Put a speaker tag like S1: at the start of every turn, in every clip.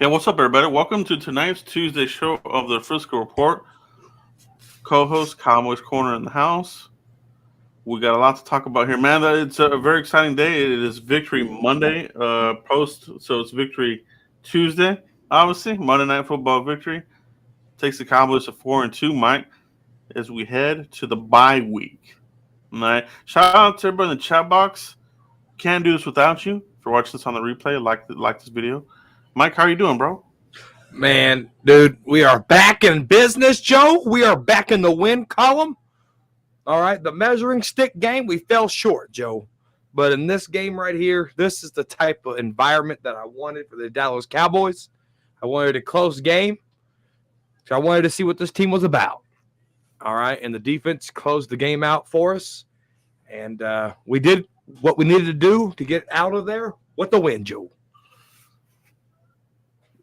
S1: Yeah, what's up, everybody? Welcome to tonight's Tuesday show of the Frisco Report. Co-host Cowboys Corner in the house. We got a lot to talk about here, man. It's a very exciting day. It is Victory Monday, so it's Victory Tuesday. Obviously, Monday Night Football victory takes the Cowboys to 4-2, Mike, as we head to the bye week. All right. Shout out to everybody in the chat box. Can't do this without you. For watching this on the replay, like this video. Mike, how are you doing, bro?
S2: Man, dude, we are back in business, Joe. We are back in the win column. All right, the measuring stick game, we fell short, Joe. But in this game right here, this is the type of environment that I wanted for the Dallas Cowboys. I wanted a close game. So I wanted to see what this team was about. All right, and the defense closed the game out for us. And we did what we needed to do to get out of there with the win, Joe.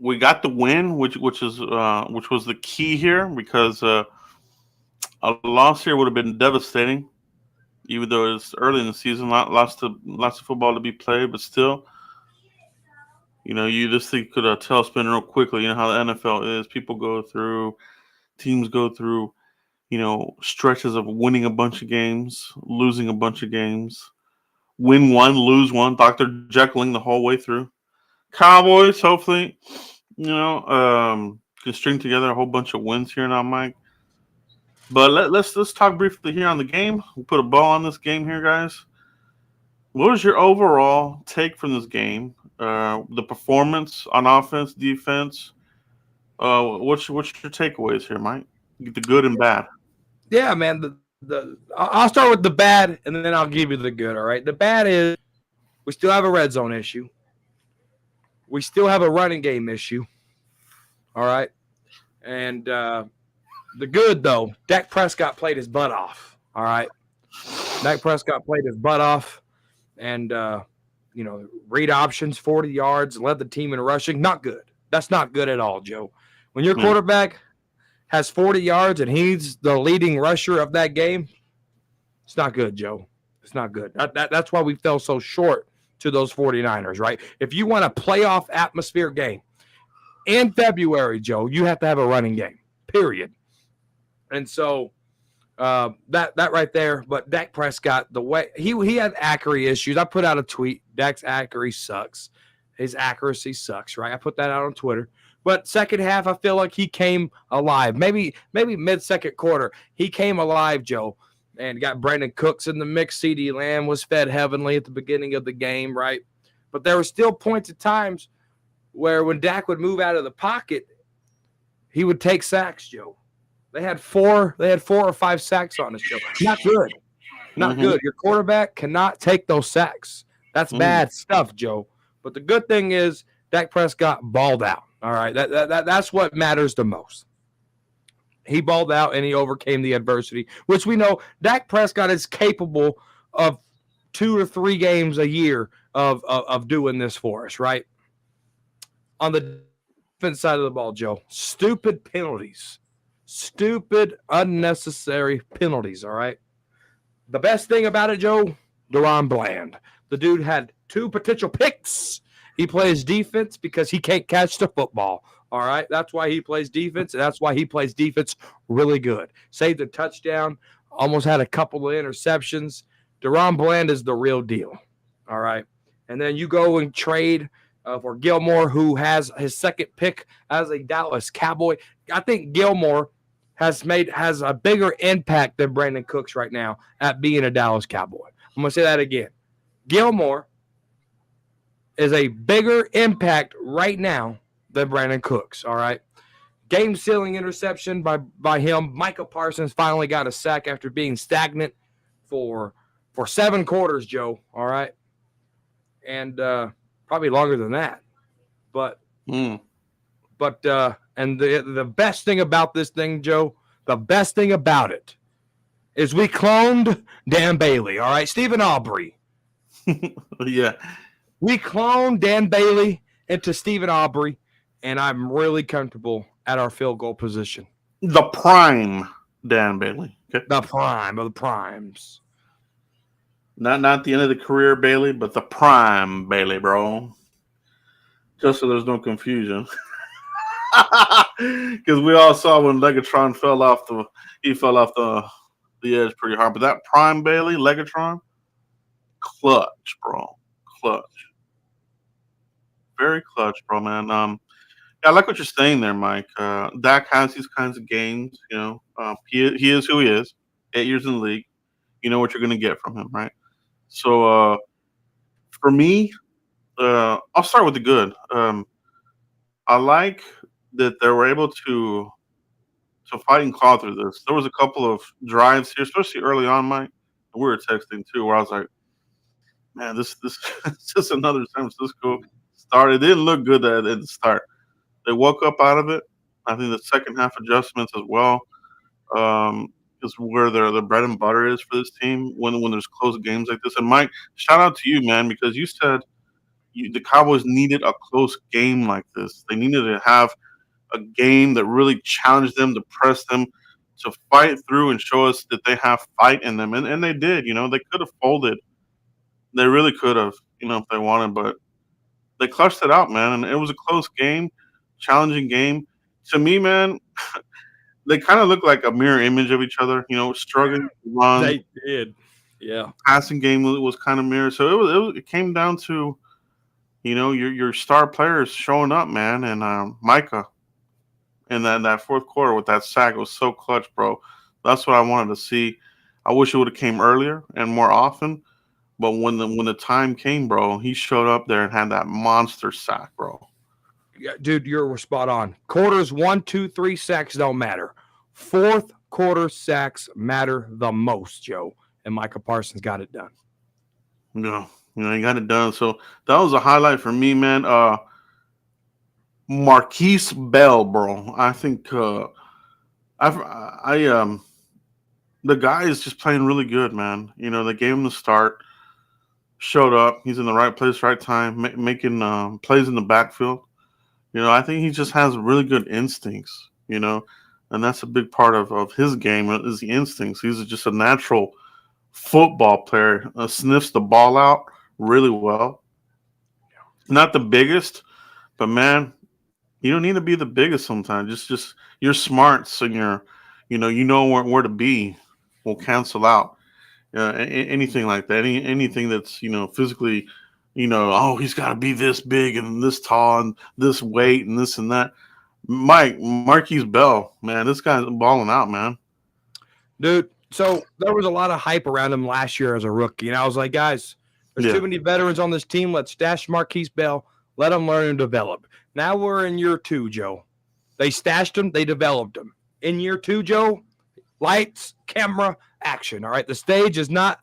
S1: We got the win, which was the key here, because a loss here would have been devastating. Even though it's early in the season, lots of football to be played, but still, this thing could tailspin real quickly. You know how the NFL is; teams go through, stretches of winning a bunch of games, losing a bunch of games, win one, lose one, Dr. Jekyll the whole way through. Cowboys, hopefully, can string together a whole bunch of wins here now, Mike. But let's talk briefly here on the game. We'll put a ball on this game here, guys. What was your overall take from this game? The performance on offense, defense. What's your takeaways here, Mike? The good and bad.
S2: Yeah, man. I'll start with the bad, and then I'll give you the good. All right. The bad is we still have a red zone issue. We still have a running game issue. All right. And the good, though, Dak Prescott played his butt off. All right. Dak Prescott played his butt off. And, read options, 40 yards, led the team in rushing. Not good. That's not good at all, Joe. When your quarterback has 40 yards and he's the leading rusher of that game, it's not good, Joe. It's not good. That's why we fell so short to those 49ers, right? If you want a playoff atmosphere game in February, Joe, you have to have a running game, period. And so that right there, but Dak Prescott, the way he had accuracy issues. I put out a tweet. Dak's accuracy sucks. His accuracy sucks, right? I put that out on Twitter. But second half, I feel like he came alive. Maybe mid-second quarter, he came alive, Joe, and got Brandon Cooks in the mix. CeeDee Lamb was fed heavenly at the beginning of the game, right? But there were still points at times where when Dak would move out of the pocket, he would take sacks, Joe. They had four or five sacks on us, Joe. Not good. Not good. Your quarterback cannot take those sacks. That's bad stuff, Joe. But the good thing is Dak Prescott balled out. All right. That's what matters the most. He balled out and he overcame the adversity, which we know Dak Prescott is capable of 2 or 3 games a year of doing this for us, right? On the defense side of the ball, Joe, stupid penalties. Stupid, unnecessary penalties, all right? The best thing about it, Joe, DaRon Bland. The dude had 2 potential picks. He plays defense because he can't catch the football, all right? That's why he plays defense, and that's why he plays defense really good. Saved a touchdown, almost had a couple of interceptions. DaRon Bland is the real deal, all right? And then you go and trade for Gilmore, who has his second pick as a Dallas Cowboy. I think Gilmore has a bigger impact than Brandon Cooks right now at being a Dallas Cowboy. I'm going to say that again. Gilmore is a bigger impact right now than Brandon Cooks, all right? Game-sealing interception by him. Micah Parsons finally got a sack after being stagnant for 7 quarters, Joe, all right? And probably longer than that. But and the best thing about this thing, Joe, the best thing about it is we cloned Dan Bailey, all right? Stephen Aubrey.
S1: Yeah.
S2: We cloned Dan Bailey into Stephen Aubrey, and I'm really comfortable at our field goal position.
S1: The prime Dan Bailey.
S2: Okay. The prime of the primes.
S1: Not the end of the career Bailey, but the prime Bailey, bro. Just so there's no confusion. Because we all saw when Legatron fell off the edge pretty hard. But that Prime Bailey Legatron, clutch, bro, clutch, very clutch, bro, man. Yeah, I like what you're saying there, Mike. Dak has these kinds of games. He is who he is. 8 years in the league, you know what you're gonna get from him, right? So for me, I'll start with the good. I like that they were able to fight and claw through this. There was a couple of drives here, especially early on, Mike. We were texting too, where I was like, "Man, this it's just another San Francisco start." It didn't look good at the start. They woke up out of it. I think the second half adjustments as well is where their bread and butter is for this team when there's close games like this. And Mike, shout out to you, man, because you said the Cowboys needed a close game like this. They needed to have a game that really challenged them, to press them, to fight through and show us that they have fight in them. And they did. They could have folded. They really could have, if they wanted, but they clutched it out, man. And it was a close game, challenging game. To me, man, they kind of look like a mirror image of each other. Struggling to run.
S2: They did. Yeah.
S1: Passing game was kind of mirror. So it came down to, your star players showing up, man. And Micah in that fourth quarter with that sack, it was so clutch, bro. That's what I wanted to see. I wish it would have came earlier and more often. But when the time came, bro, he showed up there and had that monster sack, bro.
S2: Yeah, dude, you're spot on. Quarters 1, 2, 3 sacks don't matter. Fourth quarter sacks matter the most, Joe. And Micah Parsons got it done.
S1: Yeah, he got it done. So that was a highlight for me, man. Marquise Bell, bro. I think the guy is just playing really good, man. They gave him the start, showed up. He's in the right place, right time, making plays in the backfield. I think he just has really good instincts, and that's a big part of his game is the instincts. He's just a natural football player, sniffs the ball out really well. Not the biggest, but man, you don't need to be the biggest sometimes. Just your smarts and you know where to be will cancel out anything like that. Anything that's physically, oh, he's got to be this big and this tall and this weight and this and that. Marquise Bell, man, this guy's balling out, man.
S2: Dude, so there was a lot of hype around him last year as a rookie. And I was like, guys, there's too many veterans on this team. Let's stash Marquise Bell. Let him learn and develop. Now we're in year 2, Joe. They stashed him. They developed him. In year 2, Joe, lights, camera, action. All right, the stage is not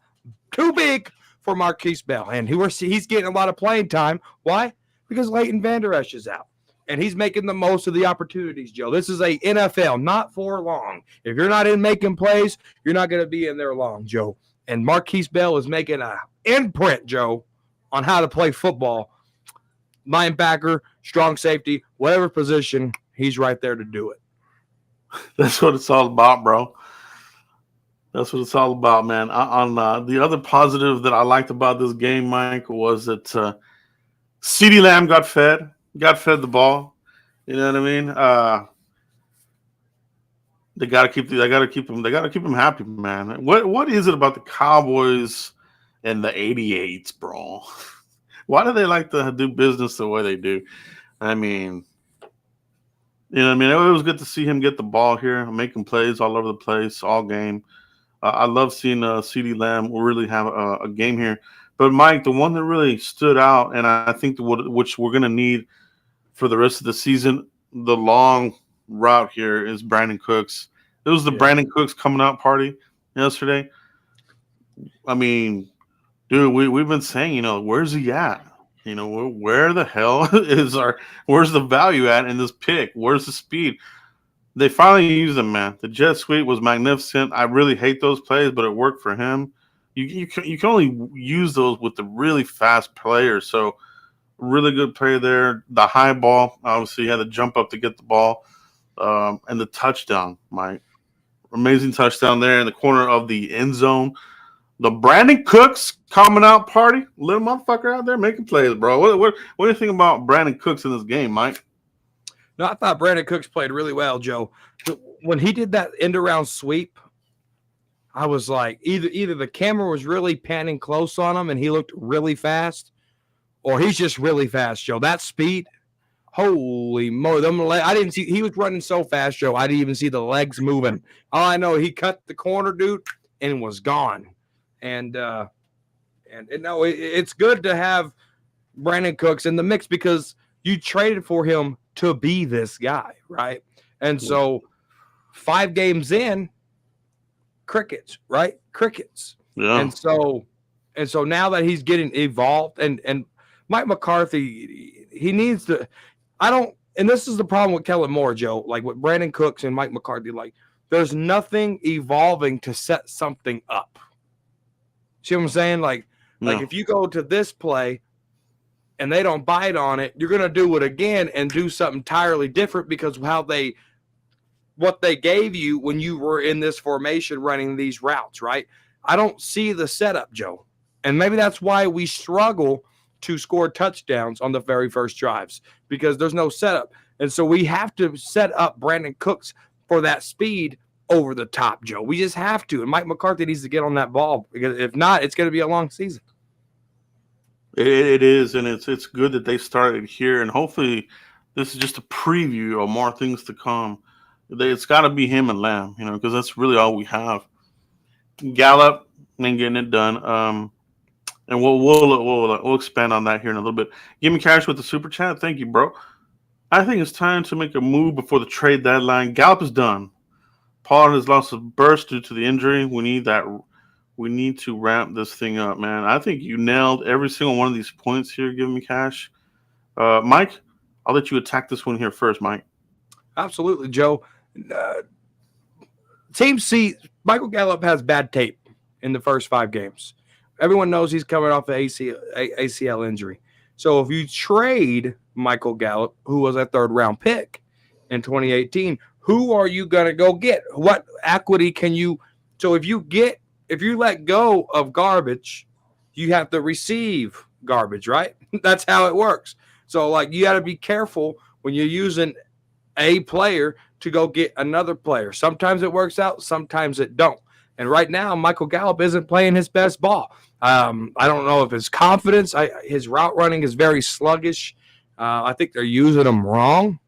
S2: too big for Marquise Bell. And he's getting a lot of playing time. Why? Because Leighton Vander Esch is out. And he's making the most of the opportunities, Joe. This is a NFL, not for long. If you're not in making plays, you're not going to be in there long, Joe. And Marquise Bell is making an imprint, Joe, on how to play football. Linebacker, strong safety, whatever position, he's right there to do it.
S1: That's what it's all about, bro. That's what it's all about, man. On the other positive that I liked about this game, Mike, was that CeeDee Lamb got fed the ball. You know what I mean? They got to keep him happy, man. What is it about the Cowboys and the 88s, bro? Why do they like to do business the way they do? I mean, it was good to see him get the ball here, making plays all over the place, all game. I love seeing CeeDee Lamb really have a game here. But, Mike, the one that really stood out, and I think which we're going to need for the rest of the season, the long route here is Brandon Cooks. It was the Brandon Cooks coming out party yesterday. I mean, dude, we've been saying, where's he at? Where the hell where's the value at in this pick? Where's the speed? They finally used him, man. The jet sweep was magnificent. I really hate those plays, but it worked for him. You can only use those with the really fast players. So, really good play there. The high ball, obviously, he had to jump up to get the ball. And the touchdown, Mike. Amazing touchdown there in the corner of the end zone. The Brandon Cooks coming out party. Little motherfucker out there making plays, bro. What do you think about Brandon Cooks in this game, Mike?
S2: No, I thought Brandon Cooks played really well, Joe. When he did that end around sweep, I was like, either the camera was really panning close on him and he looked really fast, or he's just really fast, Joe. That speed, holy moly! I didn't see he was running so fast, Joe. I didn't even see the legs moving. All I know, he cut the corner, dude, and was gone. And no, it's good to have Brandon Cooks in the mix because you traded for him to be this guy, right? And so 5 games in, crickets, right? Crickets.
S1: Yeah.
S2: And so now that he's getting evolved and Mike McCarthy, he needs to and this is the problem with Kellen Moore, Joe, like with Brandon Cooks and Mike McCarthy, like there's nothing evolving to set something up. See what I'm saying? Like if you go to this play and they don't bite on it, you're going to do it again and do something entirely different because what they gave you when you were in this formation running these routes, right? I don't see the setup, Joe. And maybe that's why we struggle to score touchdowns on the very first drives because there's no setup. And so we have to set up Brandon Cooks for that speed over the top, Joe. We just have to. And Mike McCarthy needs to get on that ball because if not, it's going to be a long season.
S1: It is, and it's good that they started here, and hopefully this is just a preview of more things to come. It's got to be him and Lamb, because that's really all we have. Gallup ain't getting it done, and we'll expand on that here in a little bit. Give me cash with the super chat. Thank you, bro. I think it's time to make a move before the trade deadline. Gallup is done. Pollard has lost a burst due to the injury. We need to ramp this thing up, man. I think you nailed every single one of these points here. Give me cash. Mike, I'll let you attack this one here first, Mike.
S2: Absolutely, Joe. Team C, Michael Gallup has bad tape in the first 5 games. Everyone knows he's coming off an ACL injury. So if you trade Michael Gallup, who was a 3rd-round pick in 2018, who are you going to go get? What equity can you – so if you let go of garbage, you have to receive garbage, right? That's how it works. So, you got to be careful when you're using a player to go get another player. Sometimes it works out, sometimes it don't. And right now, Michael Gallup isn't playing his best ball. I don't know if his confidence, his route running is very sluggish. I think they're using him wrong.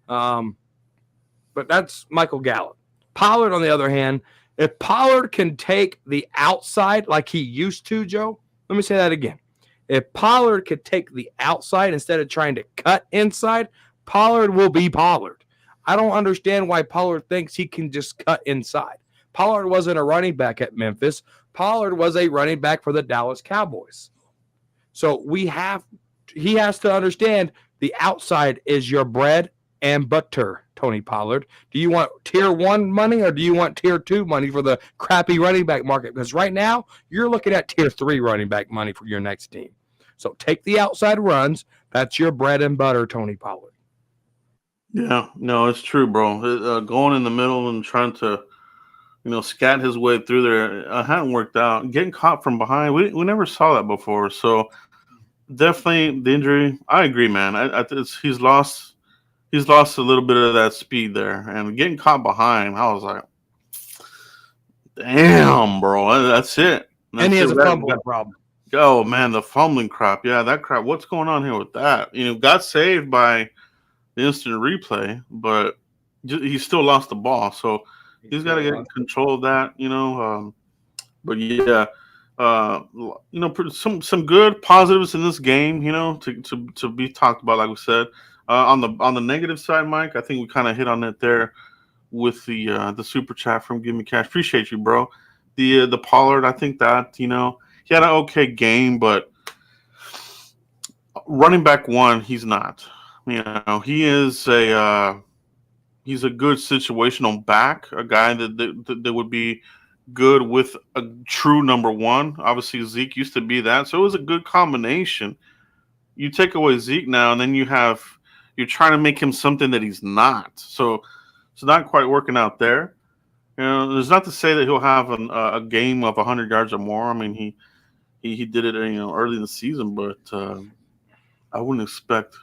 S2: But that's Michael Gallup. Pollard, on the other hand, if Pollard can take the outside like he used to, Joe, let me say that again. If Pollard could take the outside instead of trying to cut inside, Pollard will be Pollard. I don't understand why Pollard thinks he can just cut inside. Pollard wasn't a running back at Memphis. Pollard was a running back for the Dallas Cowboys. So he has to understand the outside is your bread and butter, Tony Pollard. Do you want tier 1 money or do you want tier 2 money for the crappy running back market? Because right now, you're looking at tier 3 running back money for your next team. So take the outside runs. That's your bread and butter, Tony Pollard.
S1: Yeah, no, it's true, bro. Going in the middle and trying to, scat his way through there hadn't worked out. Getting caught from behind, we never saw that before. So definitely the injury. I agree, man. He's lost a little bit of that speed there, and getting caught behind, I was like, damn, bro, that's it.
S2: And he has a fumbling problem.
S1: Oh man, the fumbling crap. Yeah, that crap. What's going on here with that? Got saved by the instant replay, but he still lost the ball. So he's got to get control of that, But yeah, some good positives in this game, to be talked about, like we said. On the negative side, Mike, I think we kind of hit on it there with the super chat from Give Me Cash. Appreciate you, bro. The Pollard, I think that he had an okay game, but running back 1, he's not. He is he's a good situational back, a guy that would be good with a true number 1. Obviously, Zeke used to be that, so it was a good combination. You take away Zeke now, and then you're trying to make him something that he's not. So it's not quite working out there. There's not to say that he'll have a game of 100 yards or more. I mean, he did it early in the season, but I wouldn't expect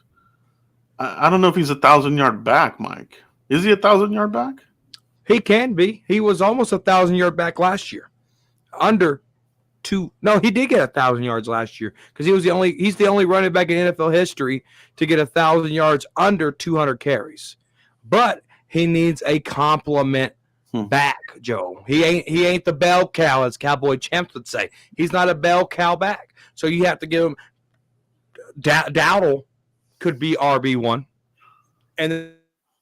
S1: I don't know if he's 1,000-yard back, Mike. Is he 1,000-yard back?
S2: He can be. He was almost 1,000-yard back last year. Under two. No, he did get 1,000 yards last year because he's the only running back in NFL history to get 1,000 yards under 200 carries. But he needs a compliment back, Joe. He ain't the bell cow, as Cowboy champs would say. He's not a bell cow back. So you have to give him Dowdle could be RB1. And then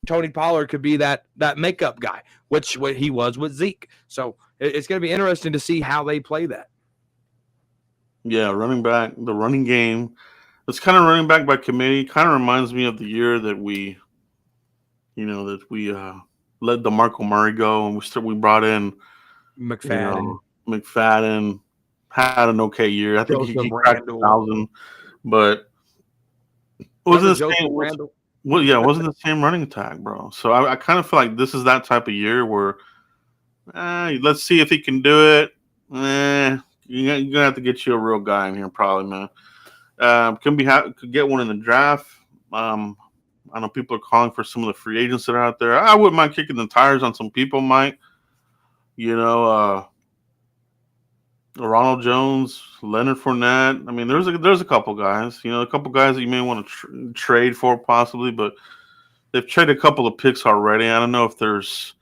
S2: Tony Pollard could be that makeup guy, which what he was with Zeke. So it's going to be interesting to see how they play that.
S1: Yeah, running back, the running game. It's kind of running back by committee. Kind of reminds me of the year that we let DeMarco Murray go, and we brought in
S2: McFadden.
S1: McFadden had an okay year. I think he cracked 1,000, but wasn't the same. Wasn't the same running attack, bro. So I kind of feel like this is that type of year where, let's see if he can do it. You're gonna have to get you a real guy in here, probably, man. Could get one in the draft. I know people are calling for some of the free agents that are out there. I wouldn't mind kicking the tires on some people, Mike. Ronald Jones, Leonard Fournette. I mean, there's a couple guys. A couple guys that you may want to trade for possibly, but they've traded a couple of picks already. I don't know if there's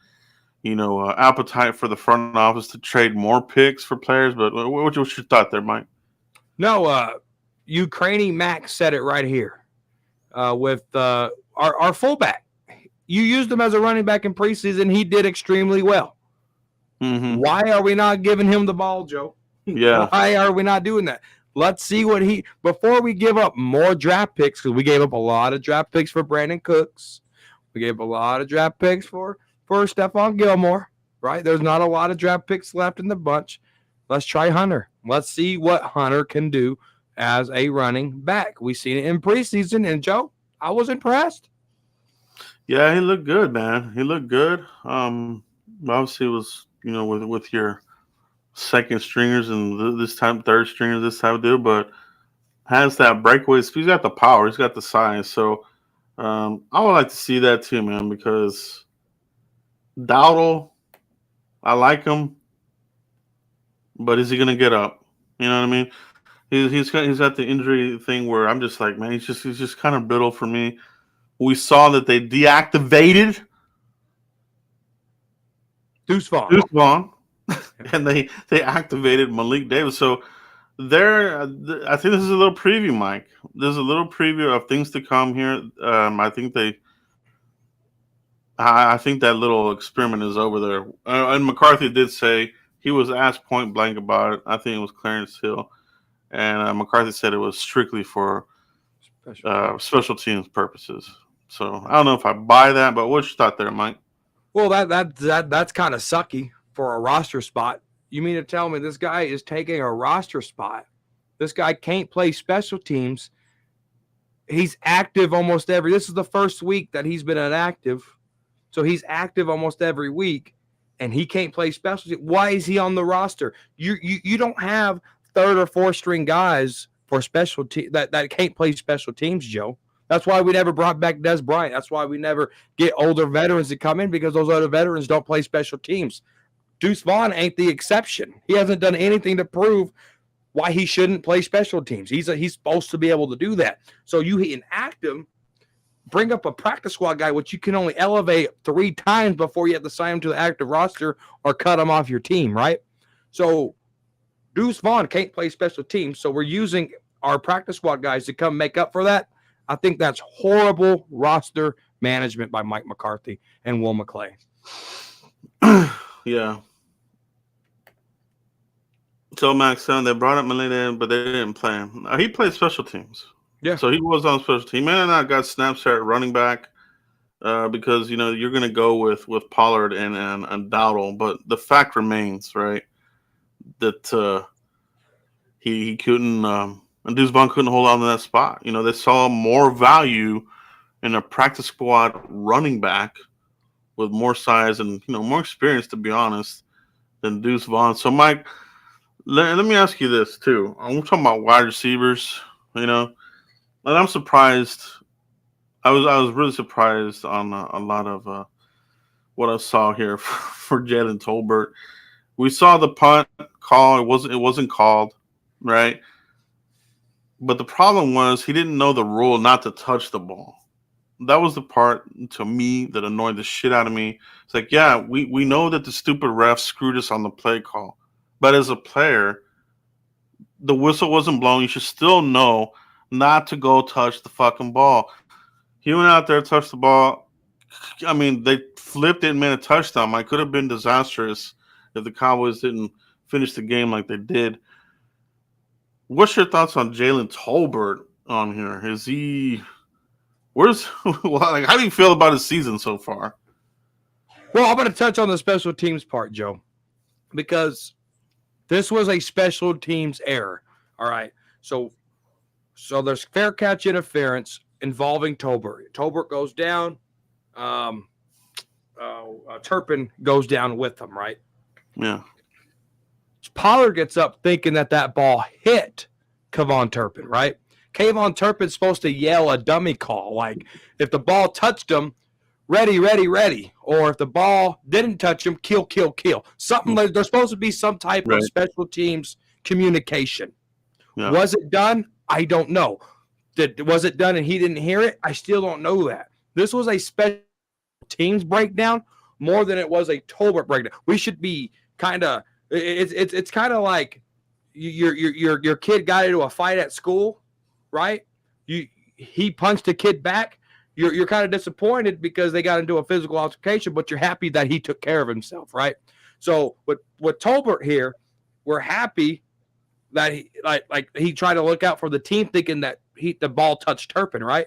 S1: appetite for the front office to trade more picks for players. But what's your thought there, Mike?
S2: No, Ukrainian Max said it right here with our fullback. You used him as a running back in preseason. He did extremely well.
S1: Mm-hmm.
S2: Why are we not giving him the ball, Joe?
S1: Yeah.
S2: Why are we not doing that? Let's see what before we give up more draft picks, because we gave up a lot of draft picks for Brandon Cooks. We gave a lot of draft picks for Stephon Gilmore, right? There's not a lot of draft picks left in the bunch. Let's try Hunter. Let's see what Hunter can do as a running back. We seen it in preseason, and Joe, I was impressed.
S1: Yeah, he looked good, man. He looked good. Obviously, it was with your second stringers and this time third stringers, this type of deal, but has that breakaway speed. He's got the power. He's got the size. So I would like to see that too, man, because Dowdle, I like him, but is he going to get up? You know what I mean? He's got the injury thing where I'm just like, man, he's just kind of brittle for me. We saw that they deactivated
S2: Deuce Vaughn.
S1: And they activated Malik Davis. So I think this is a little preview, Mike. There's a little preview of things to come here. I think that little experiment is over there. And McCarthy did say he was asked point blank about it. I think it was Clarence Hill, and McCarthy said it was strictly for special teams purposes. So I don't know if I buy that, but what's your thought there, Mike?
S2: Well, that's kind of sucky for a roster spot. You mean to tell me this guy is taking a roster spot? This guy can't play special teams. He's active almost this is the first week that he's been inactive. So he's active almost every week, and he can't play special teams. Why is he on the roster? You don't have third or fourth string guys for special that can't play special teams, Joe. That's why we never brought back Des Bryant. That's why we never get older veterans to come in, because those other veterans don't play special teams. Deuce Vaughn ain't the exception. He hasn't done anything to prove why he shouldn't play special teams. He's supposed to be able to do that. So you enact him, bring up a practice squad guy, which you can only elevate 3 times before you have to sign him to the active roster or cut him off your team, right? So Deuce Vaughn can't play special teams, so we're using our practice squad guys to come make up for that. I think that's horrible roster management by Mike McCarthy and Will McClay.
S1: Yeah. So Max, they brought up Melina, but they didn't play him. He played special teams.
S2: Yeah. So
S1: he was on special team. He may have not got snaps at running back because you're going to go with Pollard and Dowdle, but the fact remains, right, that he couldn't. And Deuce Vaughn couldn't hold on to that spot. They saw more value in a practice squad running back with more size and more experience, to be honest, than Deuce Vaughn. So, Mike, let me ask you this too. I'm talking about wide receivers, and I'm surprised I was really surprised on a lot of what I saw here for Jalen Tolbert. We saw the punt call. It wasn't called, right? But the problem was he didn't know the rule not to touch the ball. That was the part to me that annoyed the shit out of me. It's like, yeah, we know that the stupid ref screwed us on the play call. But as a player, the whistle wasn't blown. You should still know not to go touch the fucking ball. He went out there, touched the ball. I mean, they flipped it and made a touchdown. It could have been disastrous if the Cowboys didn't finish the game like they did. What's your thoughts on Jalen Tolbert on here? Is he where's like how do you feel about his season so far?
S2: Well, I'm going to touch on the special teams part, Joe, because this was a special teams error. All right. So there's fair catch interference involving Tolbert. Tolbert goes down. Turpin goes down with him, right?
S1: Yeah.
S2: Pollard gets up thinking that ball hit Kevon Turpin, right? Kevon Turpin's supposed to yell a dummy call, like if the ball touched him, ready, ready, ready. Or if the ball didn't touch him, kill, kill, kill. Something like there's supposed to be some type of special teams communication. Yeah. Was it done? I don't know. Was it done and he didn't hear it? I still don't know that. This was a special teams breakdown more than it was a Tolbert breakdown. We should be kind of it's kind of like your kid got into a fight at school, right? He punched a kid back. You're kind of disappointed because they got into a physical altercation, but you're happy that he took care of himself, right? So with Tolbert here, we're happy that he like he tried to look out for the team, thinking that the ball touched Turpin, right?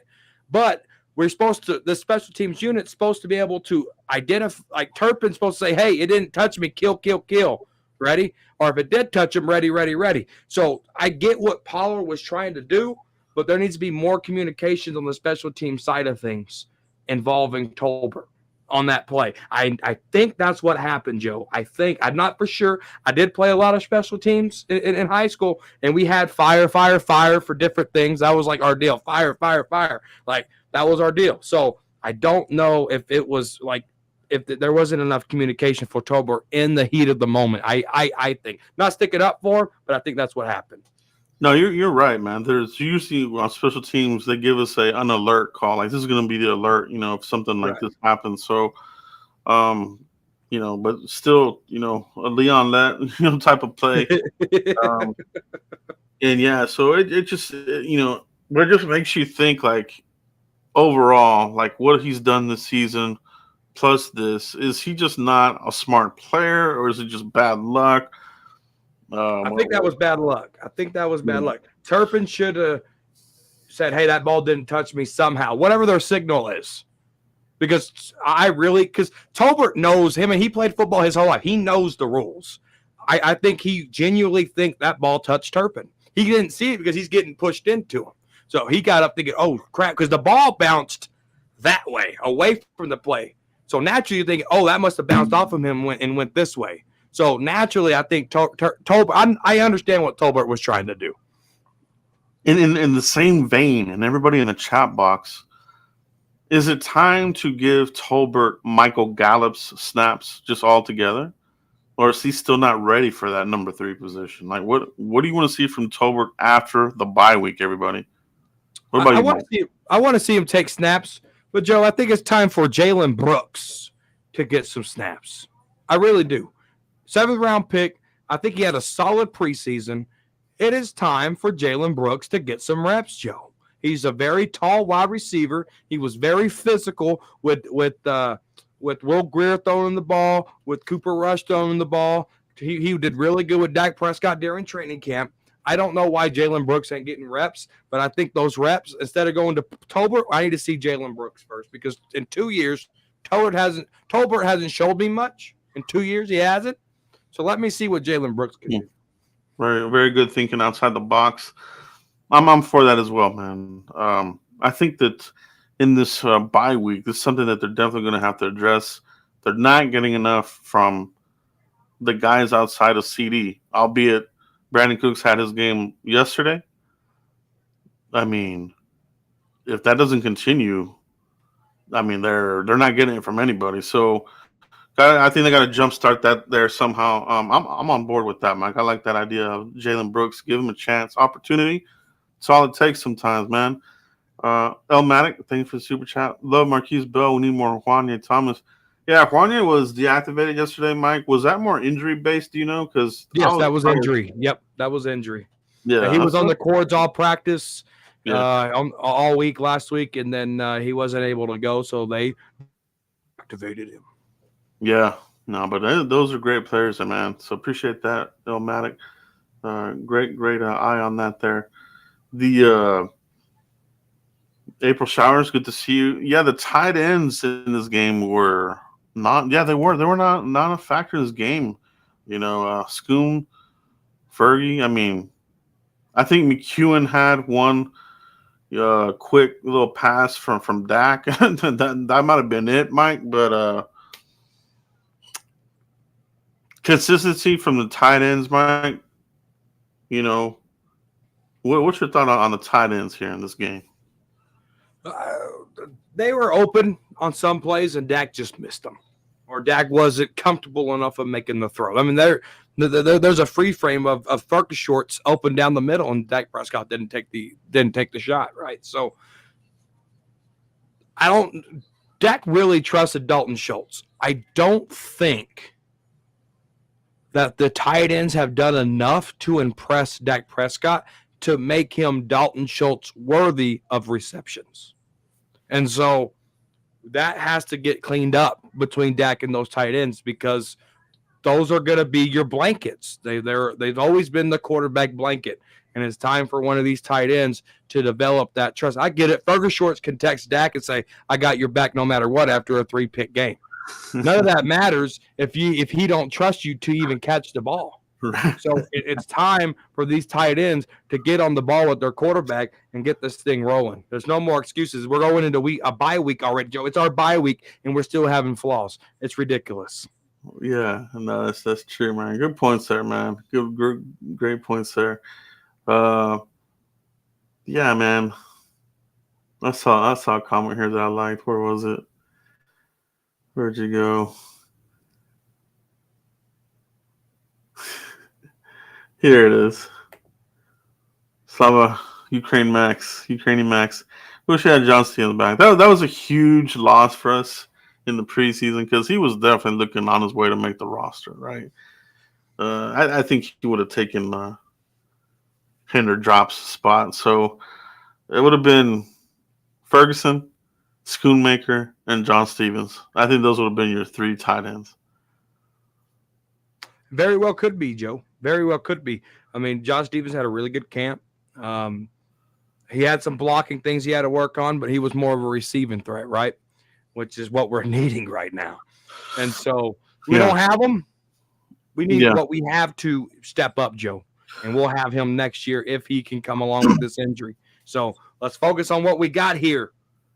S2: But we're supposed to, the special teams unit's supposed to be able to identify, like Turpin's supposed to say, hey, it didn't touch me, kill, kill, kill, ready? Or if it did touch him, ready, ready, ready. So I get what Pollard was trying to do, but there needs to be more communications on the special team side of things involving Tolbert on that play. I think that's what happened, Joe. I'm not for sure. I did play a lot of special teams in high school, and we had fire for different things. That was like our deal. Fire. Like, that was our deal. So I don't know if it was like if there wasn't enough communication for Tolbert in the heat of the moment. I think not sticking up for him, but I think that's what happened.
S1: No, you're right, man. There's usually on special teams they give us an alert call, like this is going to be the alert, if something like this happens. So, but still, a Leon Lett, type of play, and yeah, so it just but it just makes you think like overall, like what he's done this season. Plus, is he just not a smart player, or is it just bad luck?
S2: I think that was bad luck. Turpin should have said, hey, that ball didn't touch me somehow, whatever their signal is. Because Tolbert knows him, and he played football his whole life. He knows the rules. I think he genuinely think that ball touched Turpin. He didn't see it because he's getting pushed into him. So he got up thinking, oh, crap, because the ball bounced that way, away from the play. So naturally you think, oh, that must have bounced off of him and went this way. So naturally, I think Tolbert. I understand what Tolbert was trying to do.
S1: In the same vein, and everybody in the chat box, is it time to give Tolbert Michael Gallup's snaps just all together, or is he still not ready for that number 3 position? Like, what do you want to see from Tolbert after the bye week? Everybody, what about you?
S2: I want to see him take snaps, but Joe, I think it's time for Jalen Brooks to get some snaps. I really do. 7th round pick. I think he had a solid preseason. It is time for Jalen Brooks to get some reps, Joe. He's a very tall wide receiver. He was very physical with Will Grier throwing the ball, with Cooper Rush throwing the ball. He did really good with Dak Prescott during training camp. I don't know why Jalen Brooks ain't getting reps, but I think those reps, instead of going to Tolbert, I need to see Jalen Brooks first, because in 2 years, Tolbert hasn't showed me much. In 2 years, he hasn't. So let me see what Jalen Brooks can do.
S1: Very, very good thinking outside the box. I'm for that as well, man. I think that in this bye week, this is something that they're definitely going to have to address. They're not getting enough from the guys outside of CD, albeit Brandon Cooks had his game yesterday. I mean, if that doesn't continue, I mean, they're not getting it from anybody. So I think they got to jumpstart that there somehow. I'm on board with that, Mike. I like that idea of Jalen Brooks. Give him a chance, opportunity. It's all it takes sometimes, man. Elmatic, thank you for the super chat. Love Marquise Bell. We need more Juanya Thomas. Yeah, Juanya was deactivated yesterday, Mike. Was that more injury based? Do you know? Because I
S2: Yes,
S1: was
S2: that was
S1: excited.
S2: injury. Yep, that was injury. He
S1: Yeah,
S2: was on the cords all practice,
S1: yeah,
S2: all week last week, and then he wasn't able to go, so they activated him.
S1: yeah. No, but those are great players, man. So appreciate that, Elmatic. Great eye on that there. The April Showers, good to see you. Yeah, the tight ends in this game were not. Yeah, they were not a factor in this game. Schoon, Fergie. I mean, I think McEwen had one quick little pass from Dak. that might have been it, Mike. But consistency from the tight ends, Mike. You know, what's your thought on the tight ends here in this game?
S2: Uh, they were open on some plays, and Dak just missed them, or Dak wasn't comfortable enough of making the throw. I mean, there's a free frame of Fergus shorts open down the middle, and Dak Prescott didn't take the shot, right? So Dak really trusted Dalton Schultz. I don't think that the tight ends have done enough to impress Dak Prescott to make him Dalton Schultz worthy of receptions. And so that has to get cleaned up between Dak and those tight ends, because those are going to be your blankets. They've always been the quarterback blanket, and it's time for one of these tight ends to develop that trust. I get it. Fergus Shorts can text Dak and say, "I got your back no matter what," after a 3-pick game. None of that matters if he don't trust you to even catch the ball. So it's time for these tight ends to get on the ball with their quarterback and get this thing rolling. There's no more excuses. We're going into a bye week already, Joe. It's our bye week, and we're still having flaws. It's ridiculous.
S1: Yeah, no, that's true, man. Good points there, man. Great points there. Yeah, man. I saw a comment here that I liked. Where was it? Where'd you go? Here it is. Slava Ukrainian Max. Wish I had John Steele in the back. That was a huge loss for us in the preseason, because he was definitely looking on his way to make the roster, right? I think he would have taken Hinder Drop's spot. So it would have been Ferguson, Schoonmaker, and John Stevens. I think those would have been your 3 tight ends.
S2: Very well could be, Joe. Very well could be. I mean, John Stevens had a really good camp. He had some blocking things he had to work on, but he was more of a receiving threat, right? Which is what we're needing right now. And so we don't have him. We need what we have to step up, Joe. And we'll have him next year if he can come along with this injury. So let's focus on what we got here.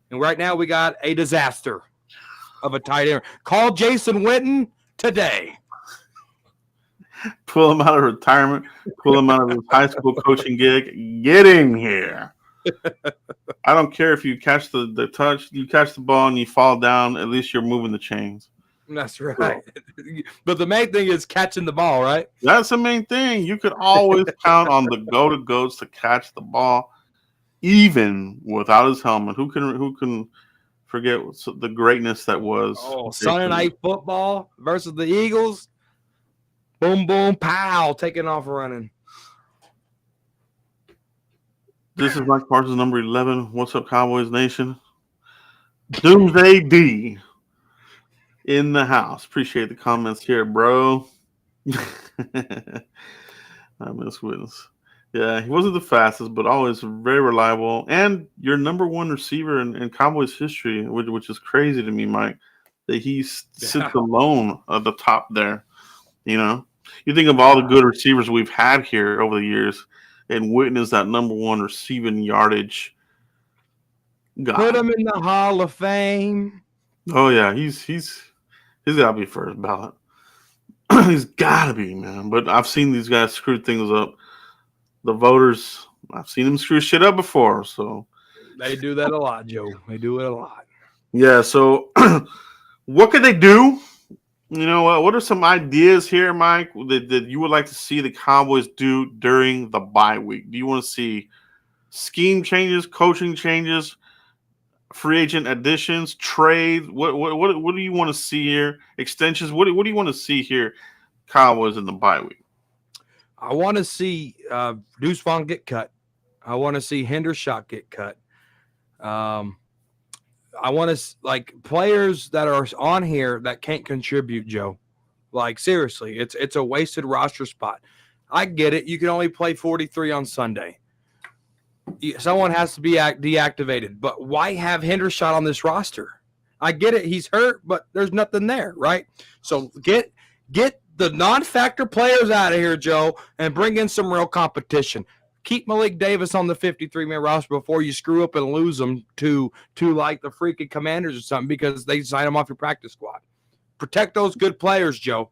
S2: And right now we got a disaster of a tight end. Call Jason Witten today.
S1: Pull him out of retirement. Pull him out of his high school coaching gig. Get him here. I don't care if you catch the touch, you catch the ball and you fall down. At least you're moving the chains.
S2: That's right. But the main thing is catching the ball, right?
S1: That's the main thing. You could always count on the goats to catch the ball, even without his helmet. Who can forget the greatness that was?
S2: Sunday Night Football versus the Eagles. Boom, boom, pow, taking off running.
S1: This is Mike Parsons, number 11. What's up, Cowboys Nation? Doomsday D in the house. Appreciate the comments here, bro. I miss Witness. Yeah, he wasn't the fastest, but always very reliable. And your number 1 receiver in Cowboys history, which is crazy to me, Mike, that he sits alone at the top there. You think of all the good receivers we've had here over the years, and Witten is that number 1 receiving yardage guy.
S2: Put him in the Hall of Fame.
S1: Oh yeah, he's got to be first ballot. He's got to be, man. But I've seen these guys screw things up. The voters, I've seen them screw shit up before. So
S2: they do that a lot, Joe. They do it a lot.
S1: Yeah. So, what could they do? What are some ideas here, Mike, that you would like to see the Cowboys do during the bye week? Do you want to see scheme changes, coaching changes, free agent additions, trades? What do you want to see here? Extensions? What do you want to see here, Cowboys in the bye week?
S2: I want to see Deuce Vaughn get cut. I want to see Hendershot get cut. Um, I want to like players that are on here that can't contribute, Joe. Like seriously, it's a wasted roster spot. I get it. You can only play 43 on Sunday. Someone has to be deactivated. But why have Hendershot on this roster? I get it. He's hurt, but there's nothing there, right? So get the non-factor players out of here, Joe, and bring in some real competition. Keep Malik Davis on the 53-man roster before you screw up and lose them to like the freaking Commanders or something because they sign them off your practice squad. Protect those good players, Joe.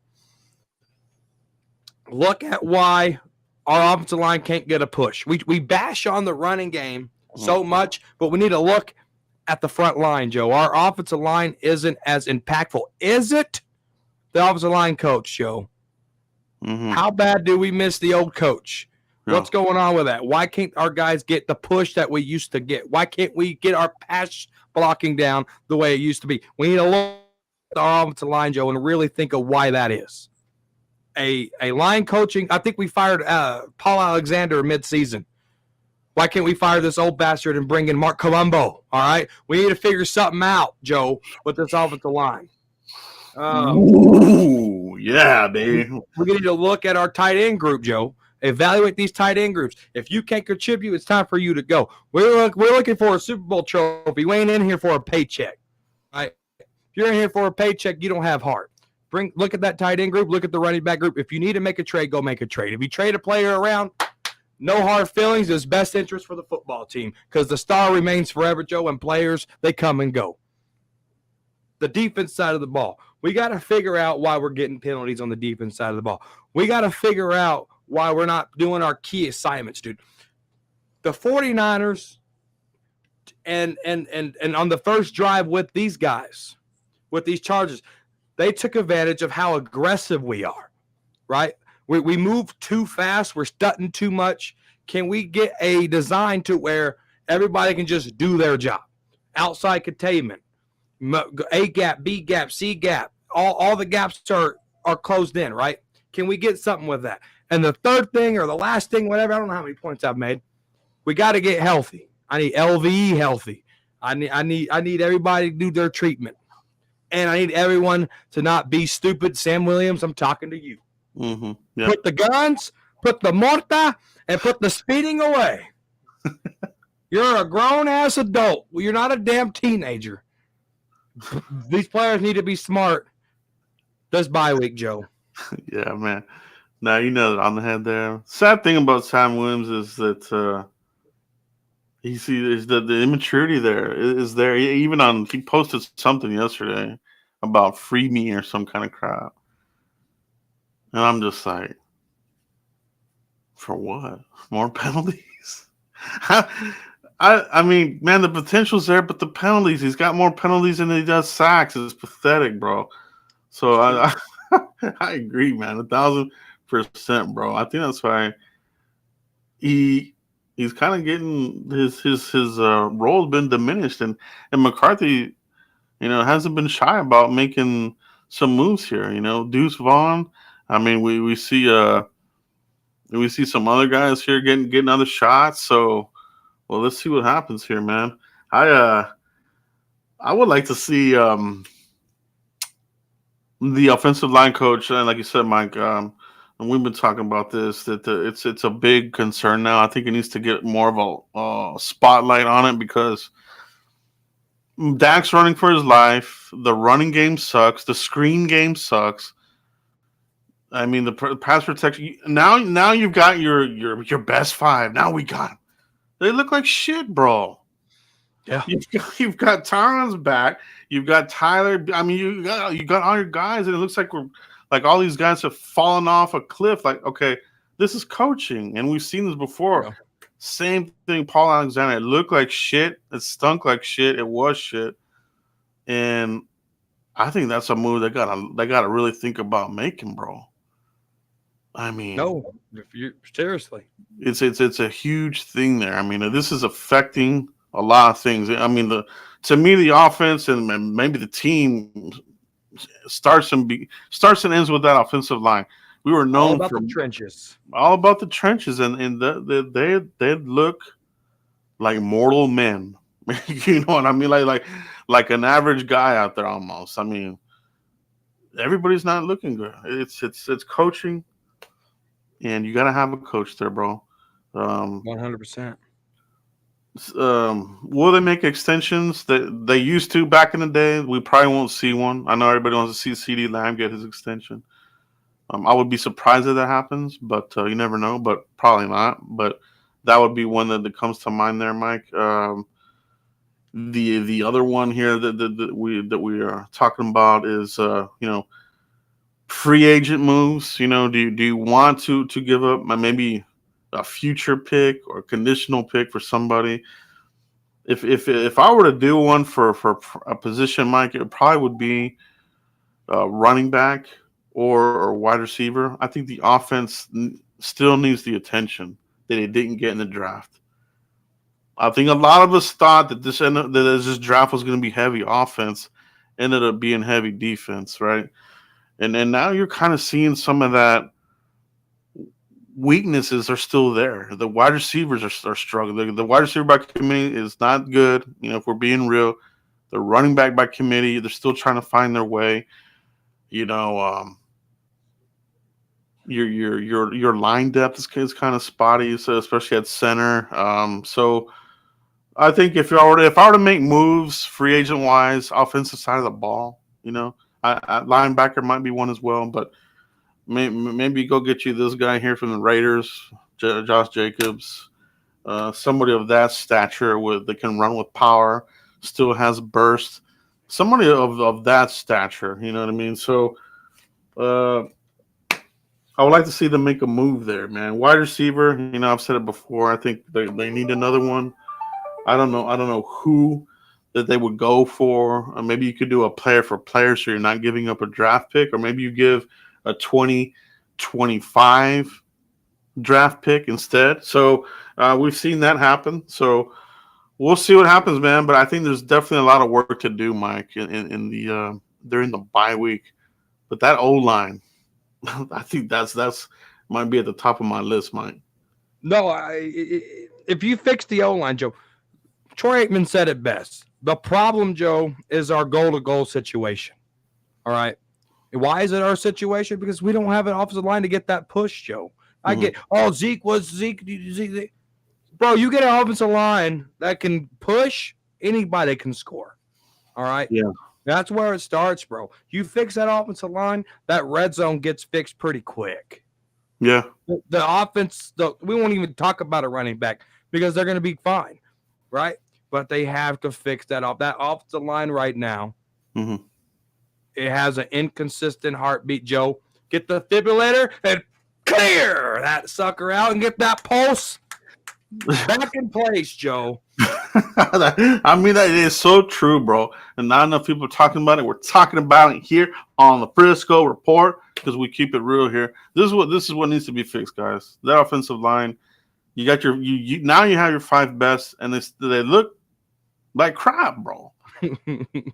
S2: Look at why our offensive line can't get a push. We bash on the running game so much, but we need to look at the front line, Joe. Our offensive line isn't as impactful. Is it? The offensive line coach, Joe.
S1: Mm-hmm.
S2: How bad do we miss the old coach? Yeah. What's going on with that? Why can't our guys get the push that we used to get? Why can't we get our pass blocking down the way it used to be? We need to look at our offensive line, Joe, and really think of why that is. A line coaching, I think we fired Paul Alexander midseason. Why can't we fire this old bastard and bring in Mark Colombo? All right? We need to figure something out, Joe, with this offensive line.
S1: Ooh, yeah, baby.
S2: We need to look at our tight end group, Joe. Evaluate these tight end groups. If you can't contribute, it's time for you to go. We're looking for a Super Bowl trophy. We ain't in here for a paycheck. Right? If you're in here for a paycheck, you don't have heart. Look at that tight end group. Look at the running back group. If you need to make a trade, go make a trade. If you trade a player around, no hard feelings. It's best interest for the football team because the star remains forever, Joe, and players, they come and go. The defense side of the ball. We got to figure out why we're getting penalties on the defense side of the ball. We got to figure out why we're not doing our key assignments, dude. The 49ers and on the first drive with these guys, with these Chargers, they took advantage of how aggressive we are, right? We move too fast. We're stunting too much. Can we get a design to where everybody can just do their job? Outside containment, A gap, B gap, C gap. All the gaps are closed in, right? Can we get something with that? And the third thing or the last thing, whatever, I don't know how many points I've made. We got to get healthy. I need LVE healthy. I need everybody to do their treatment. And I need everyone to not be stupid. Sam Williams, I'm talking to you.
S1: Mm-hmm. Yeah.
S2: Put the guns, put the morta, and put the speeding away. You're a grown-ass adult. Well, you're not a damn teenager. These players need to be smart. This bye week, Joe.
S1: Yeah, man. Now you know on the head there. Sad thing about Sam Williams is that you see is the immaturity there is there. Even he posted something yesterday about free me or some kind of crap, and I'm just like, for what? More penalties? I mean, man, the potential's there, but the penalties. He's got more penalties than he does sacks. It's pathetic, bro. So I agree, man, 1,000%, bro. I think that's why he's kind of getting his role's been diminished, and McCarthy, hasn't been shy about making some moves here. Deuce Vaughn. I mean, we see some other guys here getting other shots. So, well, let's see what happens here, man. I would like to see the offensive line coach, and like you said, Mike, and we've been talking about this, that it's a big concern now. I think it needs to get more of a spotlight on it because Dak's running for his life. The running game sucks. The screen game sucks. I mean, the pass protection. Now you've got your best five. Now we got them. They look like shit, bro.
S2: Yeah,
S1: you've got Tyron's back. You've got Tyler. I mean, you got all your guys, and it looks like all these guys have fallen off a cliff. Like, okay, this is coaching, and we've seen this before. Yeah. Same thing, Paul Alexander. It looked like shit. It stunk like shit. It was shit. And I think that's a move they gotta really think about making, bro. I mean,
S2: No, if you seriously.
S1: it's a huge thing there. I mean, this is affecting a lot of things. I mean, to me the offense and maybe the team starts and ends with that offensive line. We were
S2: All
S1: known
S2: about
S1: for
S2: the trenches.
S1: all about the trenches, and they look like mortal men. You know what I mean? Like an average guy out there almost. I mean, everybody's not looking good. It's coaching, and you got to have a coach there, bro. Um,
S2: 100%.
S1: will they make extensions that they used to back in the day? We probably won't see one. I know everybody wants to see CD Lamb get his extension. I would be surprised if that happens, but you never know. But probably not. But that would be one that comes to mind there, Mike. The other one here that we are talking about is free agent moves. Do you want to give up maybe a future pick or conditional pick for somebody? If I were to do one for a position, Mike, it probably would be running back or wide receiver. I think the offense still needs the attention that it didn't get in the draft. I think a lot of us thought that this draft was going to be heavy offense, ended up being heavy defense, right? And then now you're kind of seeing some of that weaknesses are still there. The wide receivers are struggling. The wide receiver by committee is not good. If we're being real, the running back by committee, they're still trying to find their way. You know, your line depth is kind of spotty, so especially at center. So I think if I were to make moves, free agent wise, offensive side of the ball, linebacker might be one as well, but maybe go get you this guy here from the Raiders, Josh Jacobs, somebody of that stature that can run with power, still has burst, somebody of that stature. You know what I mean? So I would like to see them make a move there, man. Wide receiver, I've said it before. I think they need another one. I don't know who that they would go for. Maybe you could do a player for player, so you're not giving up a draft pick, or maybe you give a 2025 draft pick instead. So we've seen that happen. So we'll see what happens, man. But I think there's definitely a lot of work to do, Mike, in the during the bye week. But that O line, I think that's might be at the top of my list, Mike.
S2: No, if you fix the O line, Joe, Troy Aikman said it best. The problem, Joe, is our goal-to-goal situation. All right. Why is it our situation? Because we don't have an offensive line to get that push, Joe. I get, Zeke. Bro, you get an offensive line that can push, anybody can score. All right?
S1: Yeah.
S2: That's where it starts, bro. You fix that offensive line, that red zone gets fixed pretty quick.
S1: Yeah.
S2: The offense, we won't even talk about a running back because they're going to be fine, right? But they have to fix that off. That offensive line right now, it has an inconsistent heartbeat, Joe. Get the defibrillator and clear that sucker out and get that pulse back in place, Joe.
S1: I mean, that is so true, bro. And not enough people are talking about it. We're talking about it here on the Frisco Report because we keep it real here. This is what needs to be fixed, guys. That offensive line. You got you now you have your five best, and they look like crap, bro.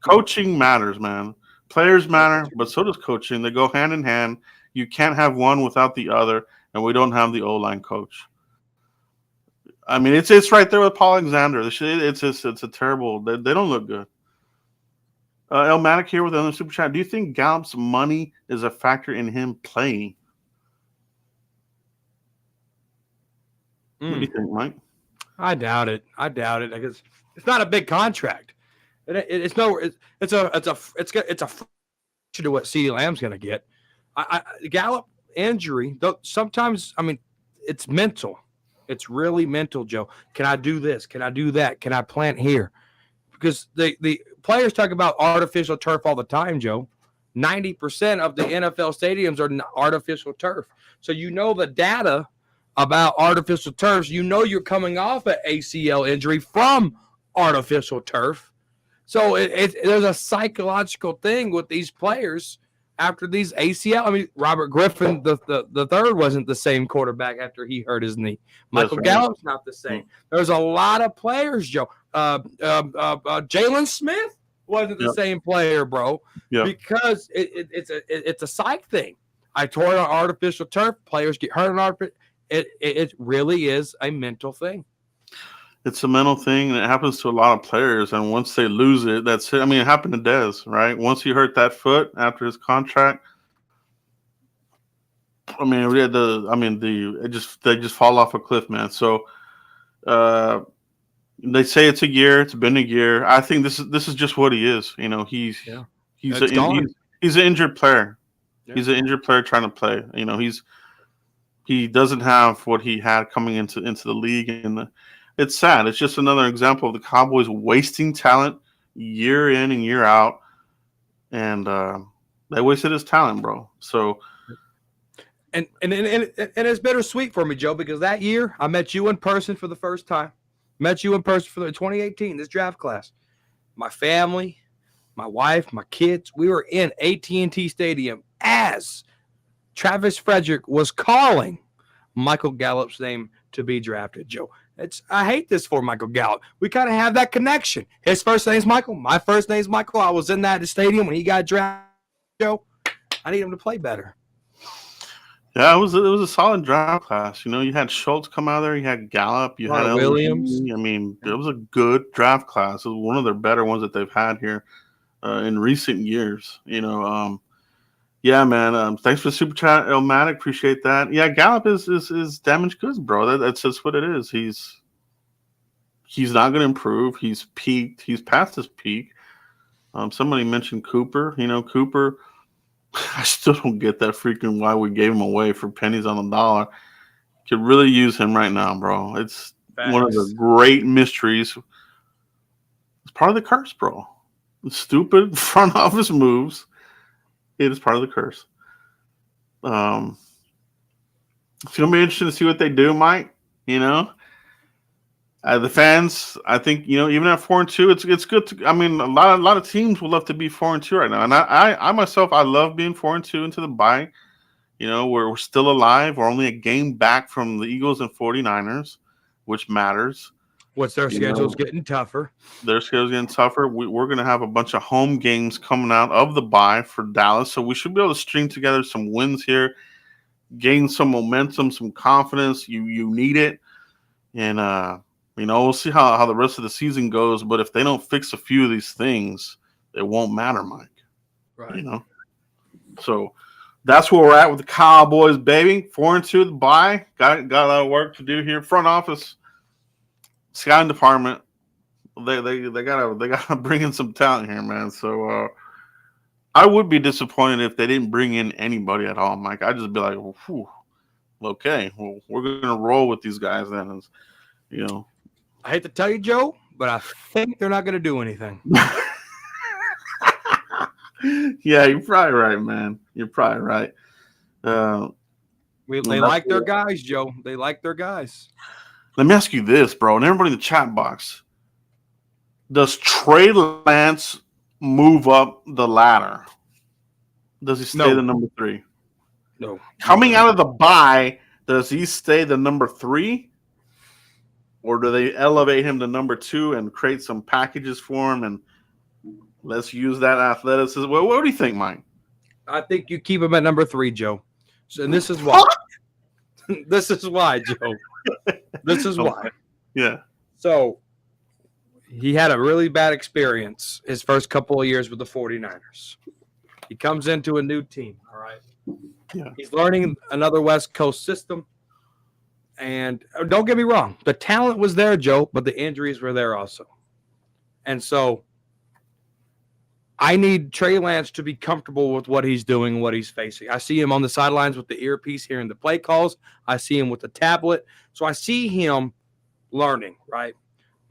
S1: Coaching matters, man. Players matter, but so does coaching. They go hand in hand. You can't have one without the other, and we don't have the O-line coach. I mean, it's right there with Paul Alexander. It's a terrible. They don't look good. El Matic here with another super chat. Do you think Gallup's money is a factor in him playing? What do you think, Mike?
S2: I doubt it. I guess it's not a big contract. It's a to what CeeDee Lamb's going to get. Gallup injury, though, sometimes, I mean, it's mental. It's really mental, Joe. Can I do this? Can I do that? Can I plant here? Because the players talk about artificial turf all the time, Joe. 90% of the NFL stadiums are artificial turf. So the data about artificial turfs. You're coming off an ACL injury from artificial turf. So there's a psychological thing with these players after these ACL. I mean, Robert Griffin, the third, wasn't the same quarterback after he hurt his knee. Michael Gallup's not the same. There's a lot of players, Joe. Jalen Smith wasn't the same player, bro, because it's a psych thing. I tore on artificial turf. Players get hurt on artificial. It really is a mental thing.
S1: It's a mental thing, and it happens to a lot of players. And once they lose it, that's it. I mean, it happened to Dez, right? Once he hurt that foot after his contract, I mean, they just fall off a cliff, man. So, they say it's a year. It's been a year. I think this is just what he is. You know, he's an injured player. Yeah. He's an injured player trying to play. You know, he doesn't have what he had coming into the league, and it's sad. It's just another example of the Cowboys wasting talent year in and year out, and they wasted his talent, bro. So,
S2: and it's bittersweet for me, Joe, because that year I met you in person for the first time. Met you in person for the 2018, this draft class. My family, my wife, my kids, we were in AT&T Stadium as Travis Frederick was calling Michael Gallup's name to be drafted, Joe. I hate this for Michael Gallup. We kind of have that connection. His first name's Michael. My first name's Michael. I was in that stadium when he got drafted, Joe. I need him to play better.
S1: Yeah, it was a solid draft class. You know, you had Schultz come out there. You had Gallup. You had
S2: Williams.
S1: I mean, it was a good draft class. It was one of their better ones that they've had here in recent years. You know, yeah, man. Thanks for the super chat, Elmatic. Appreciate that. Yeah, Gallup is damaged goods, bro. That's just what it is. He's not going to improve. He's peaked. He's past his peak. Somebody mentioned Cooper. You know, Cooper. I still don't get that freaking why we gave him away for pennies on the dollar. Could really use him right now, bro. It's one of the great mysteries. It's part of the curse, bro. The stupid front office moves. It is part of the curse. It's gonna be interesting to see what they do, Mike. You know, the fans. I think even at 4-2, it's good to. I mean, a lot of teams would love to be 4-2 right now, and I myself, I love being 4-2 into the bye. You know, we're still alive. We're only a game back from the Eagles and 49ers, which matters.
S2: What's their schedule's getting tougher?
S1: Their schedule's getting tougher. We're going to have a bunch of home games coming out of the bye for Dallas, so we should be able to string together some wins here, gain some momentum, some confidence. You need it, and we'll see how the rest of the season goes. But if they don't fix a few of these things, it won't matter, Mike.
S2: Right.
S1: You know, so that's where we're at with the Cowboys, baby. 4-2 the bye. Got a lot of work to do here. Front office, scouting department. They gotta bring in some talent here, man. So I would be disappointed if they didn't bring in anybody at all, Mike. I'd just be like, okay, well, we're gonna roll with these guys then. And,
S2: I hate to tell you, Joe, but I think they're not gonna do anything.
S1: Yeah, you're probably right, man. You're probably right.
S2: They like their guys, Joe. They like their guys.
S1: Let me ask you this, bro, and everybody in the chat box. Does Trey Lance move up the ladder? Does he stay the number 3?
S2: No.
S1: Coming out of the bye, does he stay the number 3? Or do they elevate him to number 2 and create some packages for him and let's use that athleticism? Well, what do you think, Mike?
S2: I think you keep him at number 3, Joe. So, and this is why. This is why, Joe. This is why.
S1: Yeah.
S2: So he had a really bad experience his first couple of years with the 49ers. He comes into a new team, all right?
S1: Yeah.
S2: He's learning another West Coast system. And don't get me wrong, the talent was there, Joe, but the injuries were there also. And so I need Trey Lance to be comfortable with what he's doing, what he's facing. I see him on the sidelines with the earpiece hearing the play calls. I see him with the tablet. So I see him learning, right?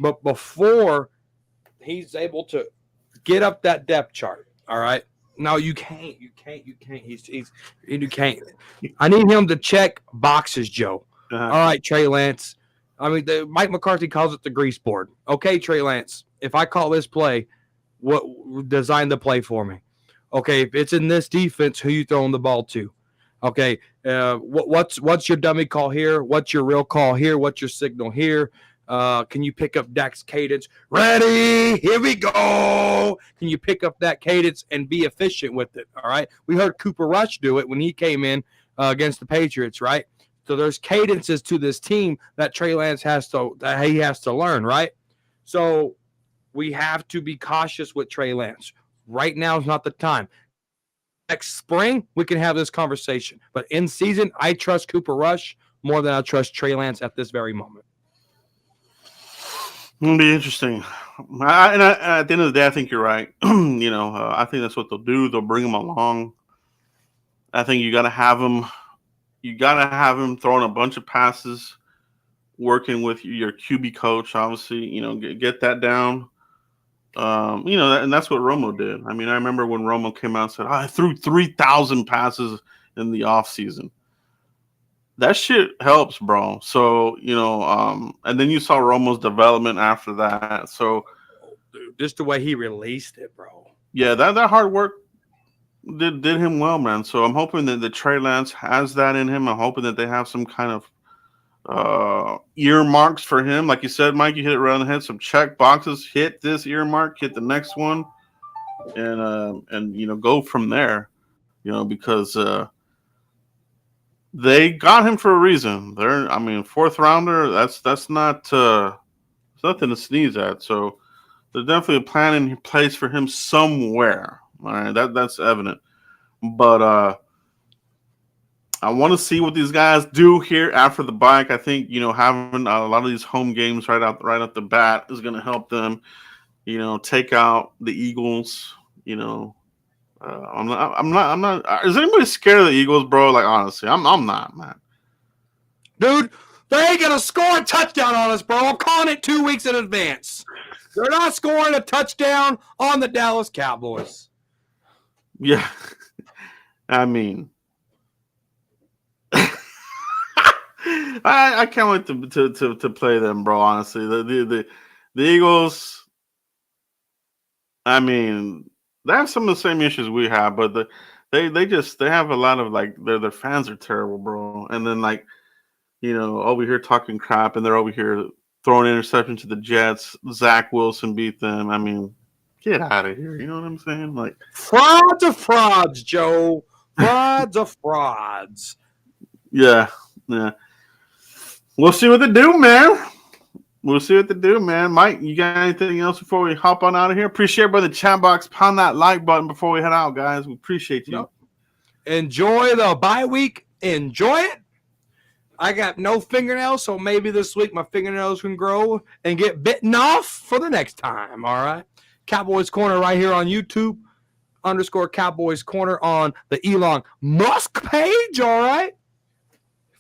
S2: But before he's able to get up that depth chart, all right? No, you can't. You can't. You can't. I need him to check boxes, Joe.
S1: Uh-huh.
S2: All right, Trey Lance. I mean, Mike McCarthy calls it the grease board. Okay, Trey Lance, if I call this play, design the play for me. Okay, if it's in this defense, who you throwing the ball to? Okay, what's your dummy call here? What's your real call here? What's your signal here? Can you pick up Dak's cadence? Ready? Here we go. Can you pick up that cadence and be efficient with it? All right. We heard Cooper Rush do it when he came in against the Patriots, right? So there's cadences to this team that Trey Lance has to learn, right? So we have to be cautious with Trey Lance. Right now is not the time. Next spring, we can have this conversation. But in season, I trust Cooper Rush more than I trust Trey Lance at this very moment.
S1: It'll be interesting. At the end of the day, I think you're right. I think that's what they'll do. They'll bring him along. I think you got to have him. You got to have him throwing a bunch of passes, working with your QB coach. Obviously, get that down. And that's what Romo did. I mean, I remember when Romo came out and said, I threw 3,000 passes in the offseason. That shit helps, bro. So, and then you saw Romo's development after that. So,
S2: just the way he released it, bro.
S1: Yeah, that hard work did him well, man. So I'm hoping that the Trey Lance has that in him. I'm hoping that they have some kind of earmarks for him. Like you said, Mike, you hit it right on the head. Some check boxes. Hit this earmark, hit the next one, and go from there. Because they got him for a reason. Fourth rounder. That's not it's nothing to sneeze at. So there's definitely a plan in place for him somewhere. All right, that's evident. But I want to see what these guys do here after the bye. I think having a lot of these home games right off the bat is going to help them. Take out the Eagles. I'm not. Is anybody scared of the Eagles, bro? Like honestly, I'm not, man.
S2: Dude, they ain't gonna score a touchdown on us, bro. I'm calling it 2 weeks in advance. They're not scoring a touchdown on the Dallas Cowboys.
S1: Yeah, I mean, I can't wait to play them, bro. Honestly, the Eagles. I mean, they have some of the same issues we have, but they have a lot of like their fans are terrible, bro. And then over here talking crap, and they're over here throwing interception to the Jets. Zach Wilson beat them. I mean, get out of here. You know what I'm saying? Like
S2: frauds of frauds, Joe. Frauds of frauds.
S1: Yeah. We'll see what they do, man. Mike, you got anything else before we hop on out of here? Appreciate it, brother. Chat box. Pound that like button before we head out, guys. We appreciate you.
S2: Yep. Enjoy the bye week. Enjoy it. I got no fingernails, so maybe this week my fingernails can grow and get bitten off for the next time. All right. Cowboys Corner right here on YouTube. _Cowboys Corner on the Elon Musk page. All right.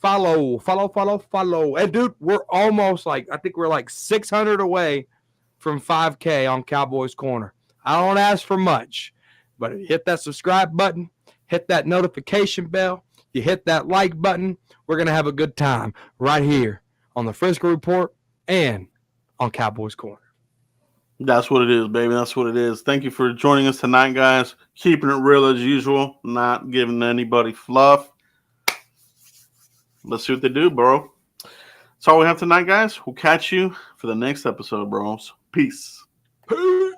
S2: Follow. And dude, we're almost I think we're 600 away from 5K on Cowboys Corner. I don't ask for much, but hit that subscribe button, hit that notification bell, you hit that like button. We're going to have a good time right here on the Frisco Report and on Cowboys Corner.
S1: That's what it is, baby. That's what it is. Thank you for joining us tonight, guys. Keeping it real as usual, not giving anybody fluff. Let's see what they do, bro. That's all we have tonight, guys. We'll catch you for the next episode, bros. Peace.
S2: Peace.